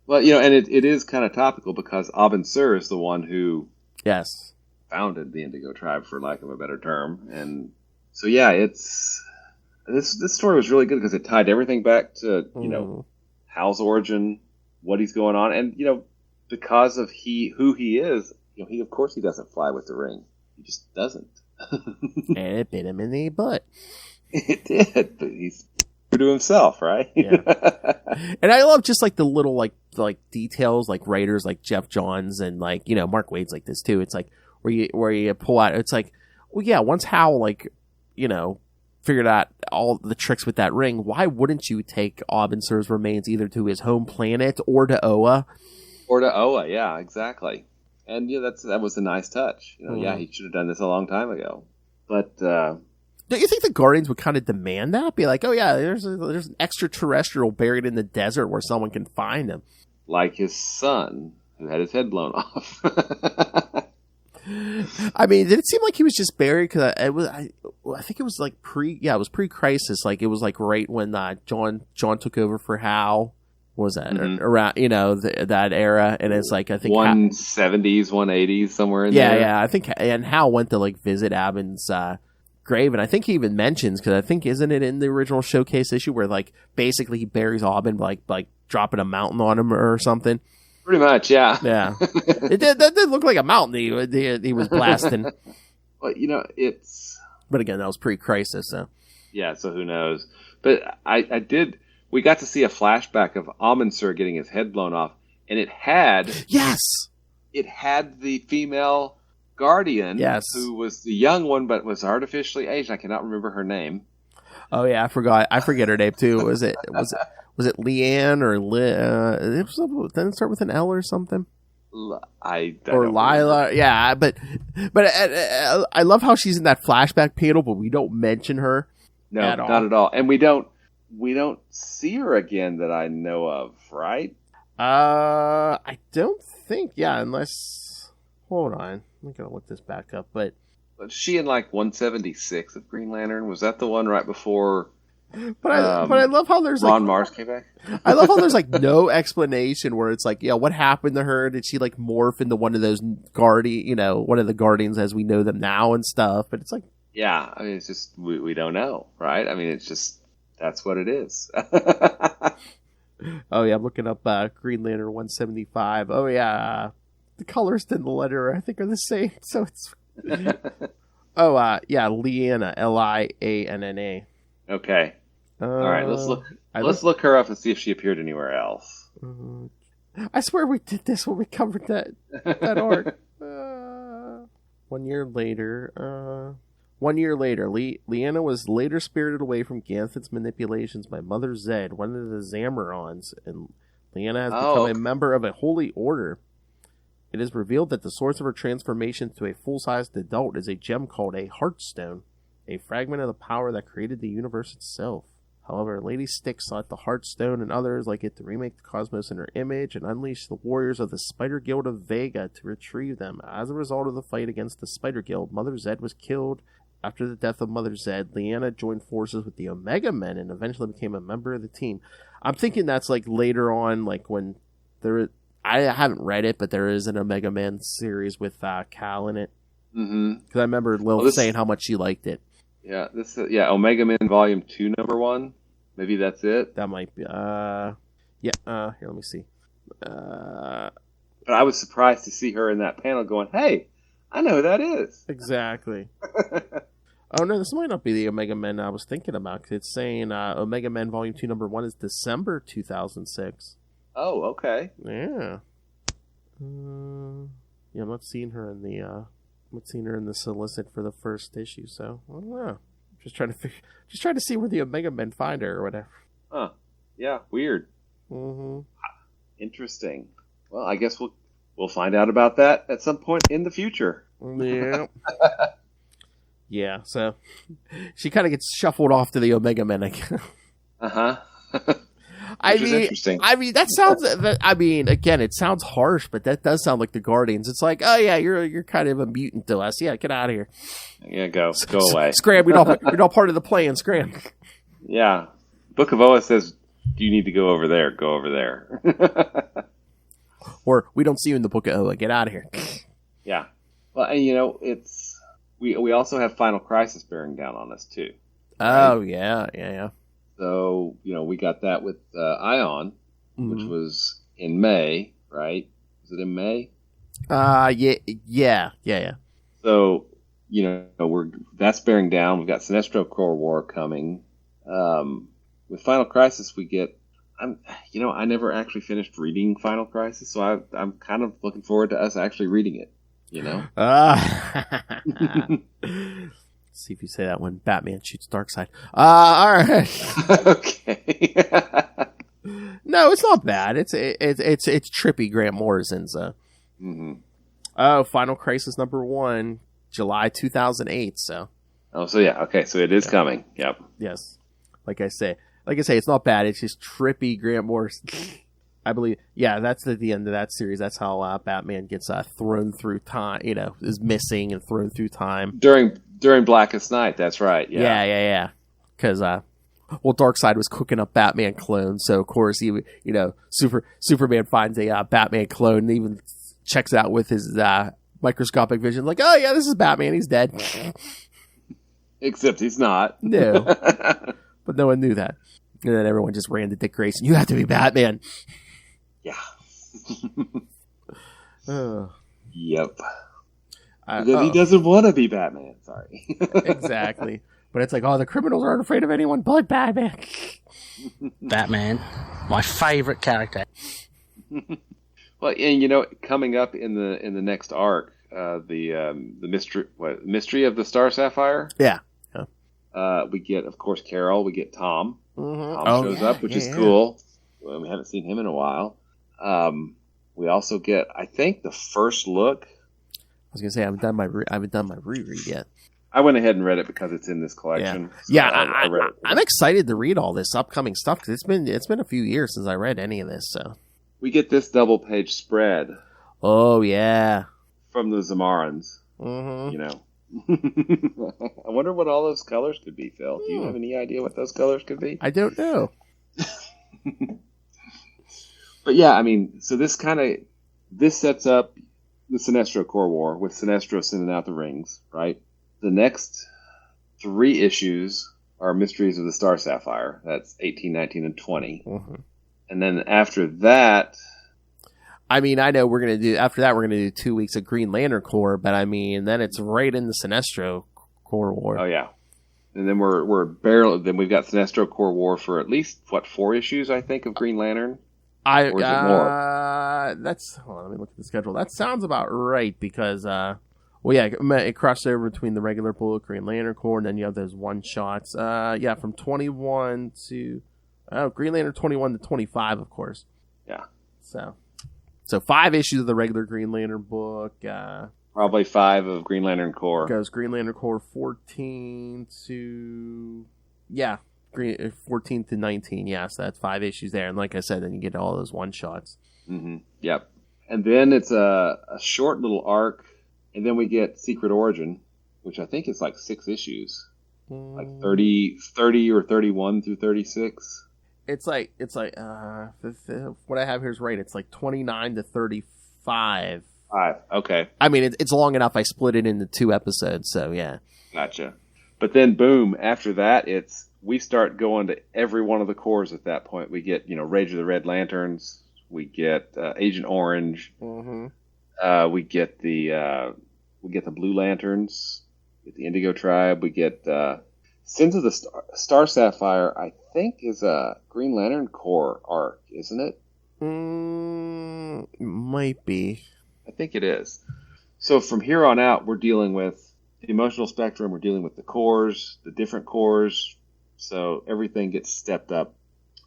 Well, and it is kind of topical because Amon Sur is the one who founded the Indigo Tribe, for lack of a better term, and so this story was really good because it tied everything back to Hal's origin, what he's going on, and because of who he is, he of course he doesn't fly with the ring, he just doesn't. And it bit him in the butt. It did, but he's true to himself, right? Yeah. And I love just like the little like details, like writers like Jeff Johns and like Mark Waid's like this too. It's like where you pull out. It's like, well, yeah. Once Hal figured out all the tricks with that ring, why wouldn't you take Amon Sur's remains either to his home planet or to Oa? Yeah, exactly. And that was a nice touch. Yeah, he should have done this a long time ago. But don't you think the Guardians would kind of demand that? Be like, oh yeah, there's an extraterrestrial buried in the desert where someone can find him, like his son who had his head blown off. I mean, did it seem like he was just buried? Because I think it was like it was pre-crisis. Like it was like right when John took over for Hal. Was that around that era? And it's like I think 170s, 180s, somewhere in there. Yeah. I think and Hal went to like visit Amon's grave, and I think he even mentions, because I think isn't it in the original Showcase issue where like basically he buries Amon like dropping a mountain on him or something. Pretty much, yeah. Yeah, that did look like a mountain he was blasting. Well, it's. But again, that was pre-crisis, so. Yeah, so who knows? But I did. We got to see a flashback of Amon Sur getting his head blown off, and it had the female Guardian, who was the young one but was artificially aged. I cannot remember her name. Oh yeah, I forget her name too. Was it Leanne or didn't it start with an L or something? I or Lila. Remember. Yeah, but I love how she's in that flashback panel, but we don't mention her. No, not at all, and we don't see her again that I know of, right? I don't think. Yeah, unless hold on, I'm gonna look this back up. But was she in like 176 of Green Lantern? Was that the one right before? But I love how there's Ron Mars came back. I love how there's like no explanation where it's like, what happened to her? Did she like morph into one of those one of the Guardians as we know them now and stuff? But it's like, yeah, I mean, it's just we don't know, right? I mean, it's just that's what it is. Oh yeah, I'm looking up Green Lantern 175. Oh yeah, the colors in the letter I think are the same, so it's. Yeah, Lianna, Lianna. Okay. All right, let's look her up and see if she appeared anywhere else. I swear we did this when we covered that arc. 1 year later. 1 year later, Lianna was later spirited away from Ganthet's manipulations by Mother Zed, one of the Zamorons, and Lianna has become a member of a holy order. It is revealed that the source of her transformation to a full-sized adult is a gem called a Heartstone, a fragment of the power that created the universe itself. However, Lady Styx sought the Heartstone and others like it to remake the cosmos in her image and unleash the warriors of the Spider Guild of Vega to retrieve them. As a result of the fight against the Spider Guild, Mother Zed was killed. After the death of Mother Zed, Leanna joined forces with the Omega Men and eventually became a member of the team. I'm thinking that's like later on, like when there. I haven't read it, but there is an Omega Man series with Cal in it. Because I remember Lil saying how much she liked it. Yeah, Omega Man Volume 2, Number 1. Maybe that's it. That might be. Here, let me see. But I was surprised to see her in that panel going, hey, I know who that is. Exactly. Oh, no, this might not be the Omega Men I was thinking about. Cause it's saying Omega Men Volume 2, Number 1 is December 2006. Oh, okay. Yeah. I'm not seeing her in the solicit for the first issue, so I don't know. Just trying to see where the Omega Men find her or whatever. Huh. Yeah, weird. Mm-hmm. Interesting. Well, I guess we'll find out about that at some point in the future. Yeah. Yeah, so she kind of gets shuffled off to the Omega Men, I guess. Uh-huh. Interesting. That sounds. Again, it sounds harsh, but that does sound like the Guardians. It's like, oh yeah, you're kind of a mutant to us. Yeah, get out of here. Yeah, go away. Scram. You're not part of the plan. Scram. Yeah. Book of Oa says, "Do you need to go over there? Go over there." Or we don't see you in the Book of Oa. Get out of here. Yeah. Well, and it's we also have Final Crisis bearing down on us too. Oh right? Yeah. So, we got that with Ion, which was in May, right? Was it in May? Yeah. So, that's bearing down. We've got Sinestro Corps War coming. With Final Crisis, we get. I never actually finished reading Final Crisis, so I'm kind of looking forward to us actually reading it. See if you say that when Batman shoots Darkseid. All right. Okay. No, it's not bad. It's trippy Grant Morrison's. Oh, Final Crisis number 1, July 2008. So. Oh, so yeah. Okay, so it is coming. Yep. Yes. Like I say, it's not bad. It's just trippy Grant Morrison. I believe. Yeah, that's at the end of that series. That's how Batman gets thrown through time. Is missing and thrown through time during Blackest Night. That's right. Yeah. Because Darkseid was cooking up Batman clones, so of course he, Superman finds a Batman clone and even checks it out with his microscopic vision, like, oh yeah, this is Batman. He's dead. Except he's not. No, but no one knew that, and then everyone just ran to Dick Grayson. You have to be Batman. Yeah. Yep. Because he doesn't want to be Batman. Sorry. Exactly. But it's like, the criminals aren't afraid of anyone but Batman. Batman, my favorite character. Well, and coming up in the next arc, the mystery of the Star Sapphire. Yeah. We get, of course, Carol. We get Tom. Mm-hmm. Tom shows up, which is cool. Well, we haven't seen him in a while. We also get, I think, the first look. I was gonna say I haven't done my reread yet. I went ahead and read it because it's in this collection. Yeah, I read it. I'm excited to read all this upcoming stuff because it's been a few years since I read any of this. So we get this double page spread. Oh yeah, from the Zamarans. Mm-hmm. I wonder what all those colors could be, Phil. Do you have any idea what those colors could be? I don't know. But yeah, so this sets up the Sinestro Corps War with Sinestro sending out the rings, right? The next 3 issues are Mysteries of the Star Sapphire. That's 18, 19, and 20. Mm-hmm. And then after that... I know we're going to do 2 weeks of Green Lantern Corps, but then it's right in the Sinestro Corps War. Oh, yeah. And then we're barely... Then we've got Sinestro Corps War for at least, 4 issues, I think, of Green Lantern? Or is it more? Let me look at the schedule. That sounds about right because, it crossed over between the regular Bullet Green Lantern Corps, and then you have those one-shots. From 21 to... Green Lantern 21 to 25, of course. Yeah. So So 5 issues of the regular Green Lantern book. Probably 5 of Green Lantern Corps. Goes Green Lantern Corps 14 to 14 to 19. Yes, that's 5 issues there. And like I said, then you get all those one shots. Mm-hmm. Yep. And then it's a short little arc, and then we get Secret Origin, which I think is like 6 issues, like 30 or 31 through 36. It's like what I have here is right. It's like 29 to 35. 5. Okay. I mean, it's long enough. I split it into 2 episodes, so yeah. Gotcha. But then, boom! After that, we start going to every one of the Corps at that point. We get Rage of the Red Lanterns. We get Agent Orange. Mm-hmm. We get the Blue Lanterns. We get the Indigo Tribe. We get Sins of the Star Sapphire. I think is a Green Lantern Corps arc, isn't it? Might be. I think it is. So from here on out, we're dealing with the emotional spectrum. We're dealing with the Corps, the different Corps. So everything gets stepped up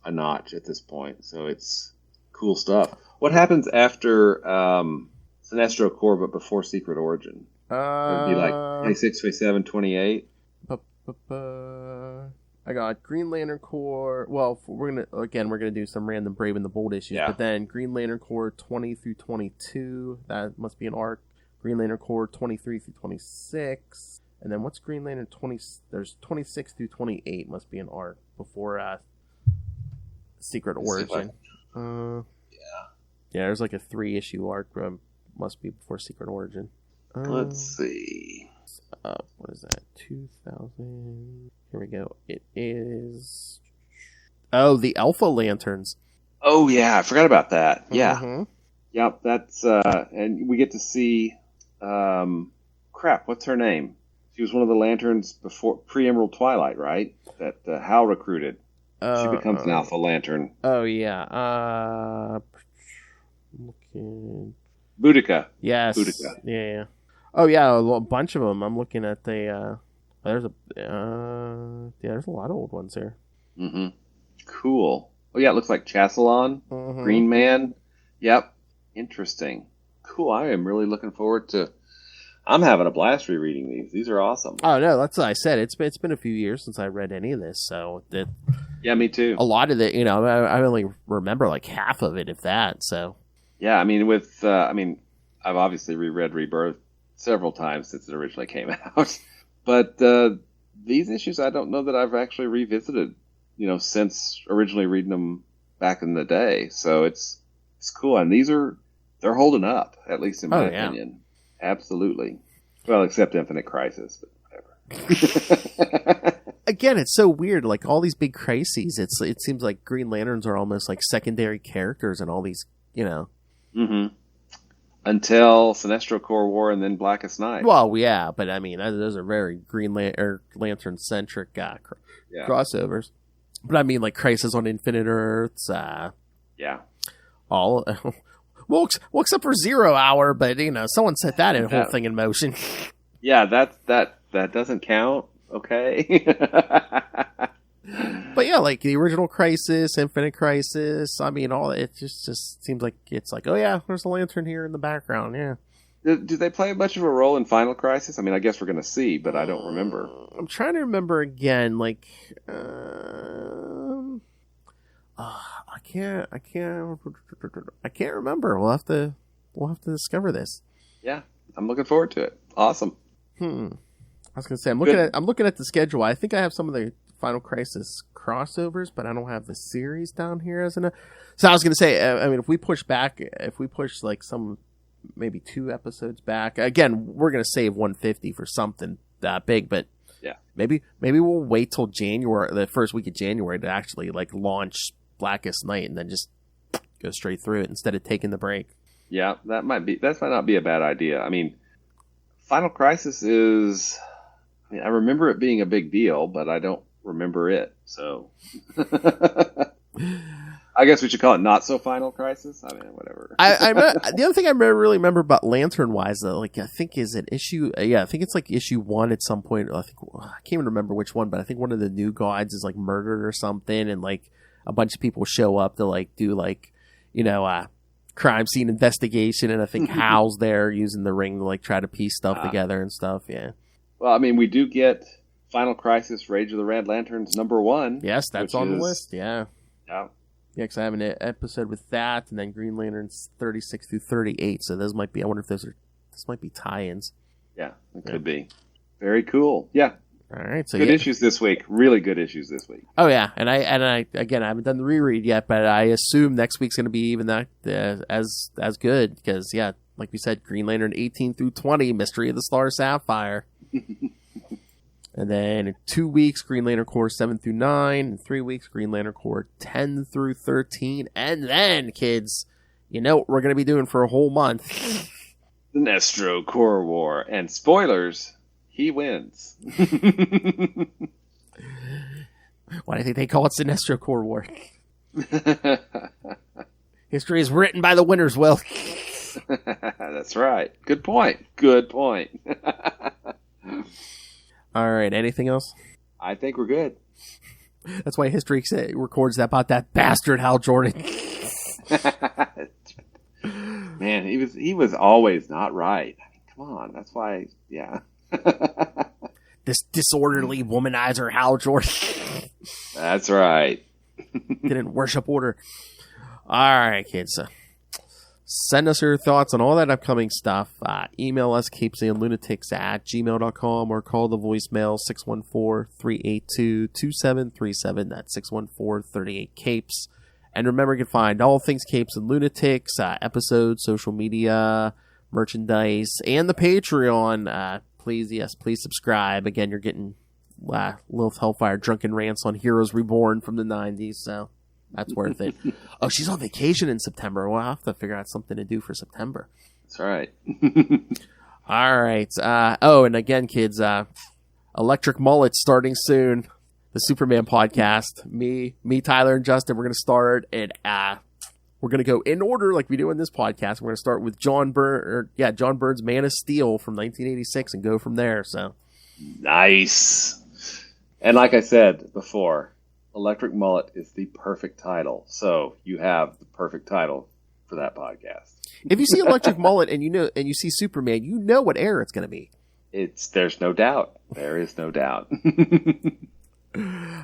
a notch at this point. So it's cool stuff. What happens after Sinestro Corps, but before Secret Origin? It'd be like 26, 27, 28. I got Green Lantern Corps. Well, we're gonna do some random Brave and the Bold issues, but then Green Lantern Corps 20 through 22. That must be an arc. Green Lantern Corps 23 through 26, and then what's Green Lantern 20? There's 26 through 28 must be an arc before Secret Origin. Yeah, there's like a 3-issue arc. Must be before Secret Origin. Let's see. What is that? 2000. Here we go. It is. Oh, the Alpha Lanterns. Oh yeah, I forgot about that. Yeah. Mm-hmm. Yep. That's and we get to see. Crap. What's her name? She was one of the Lanterns before pre-Emerald Twilight, right? That Hal recruited. She becomes an Alpha Lantern. Oh yeah. Looking. Boudica. Yes. Boudica. Yeah. Oh yeah, a bunch of them. I'm looking at the. There's a lot of old ones here. Mm-hmm. Cool. Oh yeah, it looks like Chasselon, Mm-hmm. Green Man. Yep. Interesting. Cool. I am really looking forward to. I'm having a blast rereading these. These are awesome. Oh no, that's what I said. It's been a few years since I read any of this, so Yeah, me too. a lot of it, I only remember like half of it, if that. So Yeah, I mean, I've obviously reread Rebirth several times since it originally came out, but these issues I don't know that I've actually revisited, since originally reading them back in the day. So it's cool, and they're holding up, at least in my opinion. Absolutely. Well, except Infinite Crisis, but whatever. again, it's so weird. Like all these big crises, it seems like Green Lanterns are almost like secondary characters in all these, Mm-hmm. Until Sinestro Corps War and then Blackest Night. Well, yeah, but I mean, those are very Lantern centric crossovers. But I mean, like Crisis on Infinite Earths. Yeah. All. Well, except for 0 Hour, but someone set that whole thing in motion. Yeah, that doesn't count. Okay. But yeah, like the original Crisis, Infinite Crisis. I mean, all it just seems like it's like, oh yeah, there's a lantern here in the background. Yeah. Do they play much of a role in Final Crisis? I mean, I guess we're going to see, but I don't remember. I'm trying to remember again. Like, I can't remember. We'll have to discover this. Yeah, I'm looking forward to it. Awesome. I was gonna say I'm looking at the schedule. I think I have some of the Final Crisis crossovers, but I don't have the series down here as an. So I was gonna say, I mean, if we push like some maybe 2 episodes back, again, we're gonna save 150 for something that big, but yeah, maybe we'll wait till January, the first week of January, to actually like launch Blackest Night and then just go straight through it instead of taking the break. Yeah, that might not be a bad idea. I mean, Final Crisis is. I mean, I remember it being a big deal, but I don't remember it. So, I guess we should call it not so Final Crisis. I mean, whatever. The other thing I really remember about Lantern wise, though, like I think is it issue. Yeah, I think it's like issue 1 at some point. I can't even remember which one, but I think one of the new gods is like murdered or something, and like a bunch of people show up to like do like crime scene investigation, and I think Hal's there using the ring to like try to piece stuff together and stuff. Yeah. Well, I mean, we do get Final Crisis: Rage of the Red Lanterns #1. Yes, that's on the list. Yeah. Yeah. Yeah, because I have an episode with that, and then Green Lanterns 36 through 38. So those might be. I wonder if this might be tie-ins. Yeah, it could be. Very cool. Yeah. All right. So good issues this week. Really good issues this week. Oh yeah, and I again I haven't done the reread yet, but I assume next week's going to be even that as good because yeah, like we said, Green Lantern 18 through 20, Mystery of the Star Sapphire. And then in 2 weeks, Green Lantern Corps 7 through 9. In 3 weeks, Green Lantern Corps 10 through 13. And then, kids, you know what we're going to be doing for a whole month? Sinestro Corps War. And spoilers, he wins. Why do you think they call it Sinestro Corps War? History is written by the winners, Will. That's right. Good point. Good point. All right. Anything else? I think we're good. That's why history records that about that bastard Hal Jordan. Man, he was always not right. I mean, come on. That's why, yeah. This disorderly womanizer Hal Jordan. That's right. Didn't worship order. All right, kids. Send us your thoughts on all that upcoming stuff. Email us, CapesandLunatics@gmail.com, or call the voicemail 614-382-2737. That's 614-38-CAPES. And remember, you can find all things Capes and Lunatics, episodes, social media, merchandise, and the Patreon. Please subscribe. Again, you're getting Lilith Hellfire drunken rants on Heroes Reborn from the 90s, so that's worth it. Oh, she's on vacation in September. We'll have to figure out something to do for September. That's right. All right. And again, kids, Electric Mullet starting soon. The Superman podcast. Me, Tyler, and Justin. We're going to start, and we're going to go in order like we do in this podcast. We're going to start with John Byrne's Man of Steel from 1986, and go from there. So nice. And like I said before, Electric Mullet is the perfect title. So you have the perfect title for that podcast. If you see Electric Mullet and you see Superman, you know what era it's going to be. There's no doubt. There is no doubt.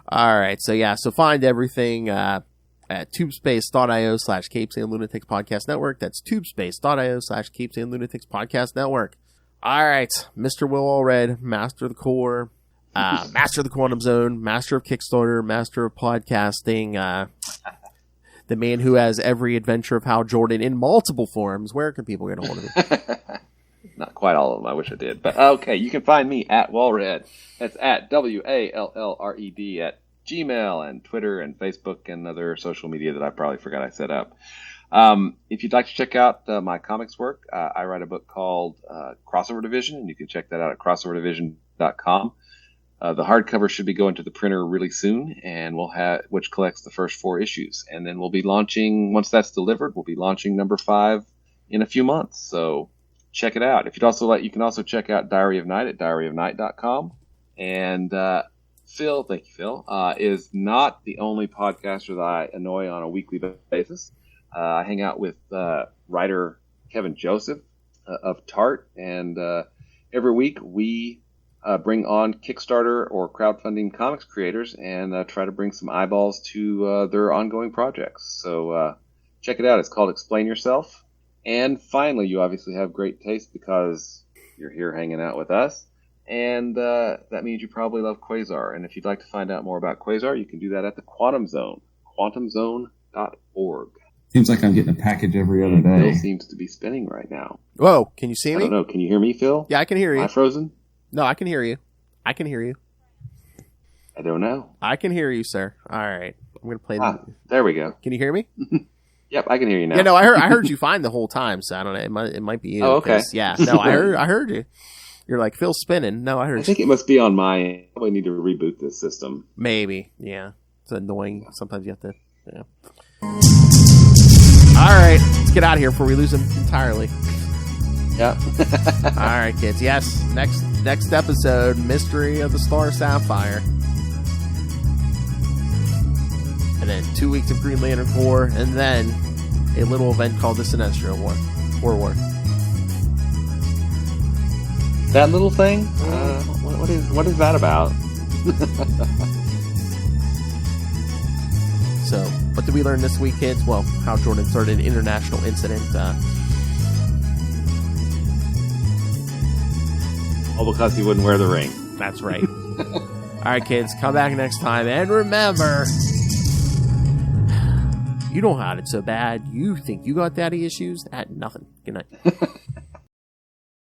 All right. So find everything at tubespace.io/CapesandLunatics Podcast Network. That's tubespace.io/CapesandLunatics Podcast Network. All right. Mr. Will Allred, Master of the Corps. Master of the Quantum Zone, Master of Kickstarter, Master of Podcasting, the man who has every adventure of Hal Jordan in multiple forms. Where can people get a hold of him? Not quite all of them. I wish I did. But okay, you can find me at Wallred. That's at WALLRED at Gmail and Twitter and Facebook and other social media that I probably forgot I set up. If you'd like to check out my comics work, I write a book called Crossover Division, and you can check that out at crossoverdivision.com. The hardcover should be going to the printer really soon, and which collects the first 4 issues. And then we'll be launching, once that's delivered, we'll be launching number 5 in a few months. So check it out. If you'd also like, you can also check out Diary of Night at diaryofnight.com. And Phil, thank you, Phil, is not the only podcaster that I annoy on a weekly basis. I hang out with writer Kevin Joseph of Tart, and every week we bring on Kickstarter or crowdfunding comics creators and try to bring some eyeballs to their ongoing projects. So check it out. It's called Explain Yourself. And finally, you obviously have great taste because you're here hanging out with us. And that means you probably love Quasar. And if you'd like to find out more about Quasar, you can do that at the Quantum Zone, quantumzone.org. Seems like I'm getting a package every other day. Phil seems to be spinning right now. Whoa, can you see me? I don't know. Can you hear me, Phil? Yeah, I can hear you. Am I frozen? No, I can hear you. I don't know. I can hear you, sir. All right. I'm going to play there we go. Can you hear me? Yep, I can hear you now. Yeah, no, I heard you fine the whole time, so I don't know. It might be you. Oh, okay. Yeah, no, I heard you. You're like, Phil's spinning. No, I heard you. I think it must be on my end. I probably need to reboot this system. Maybe, yeah. It's annoying. Sometimes you have to, yeah. All right, let's get out of here before we lose him entirely. Yeah. All right, kids. Yes, next episode, Mystery of the Star Sapphire. And then 2 weeks of Green Lantern Corps, and then a little event called the Sinestro War. That little thing? What is that about? So, what did we learn this week, kids? Well, Hal Jordan started an international incident. All because he wouldn't wear the ring. That's right. All right, kids, come back next time. And remember, you don't have it so bad. You think you got daddy issues? Nothing. Good night.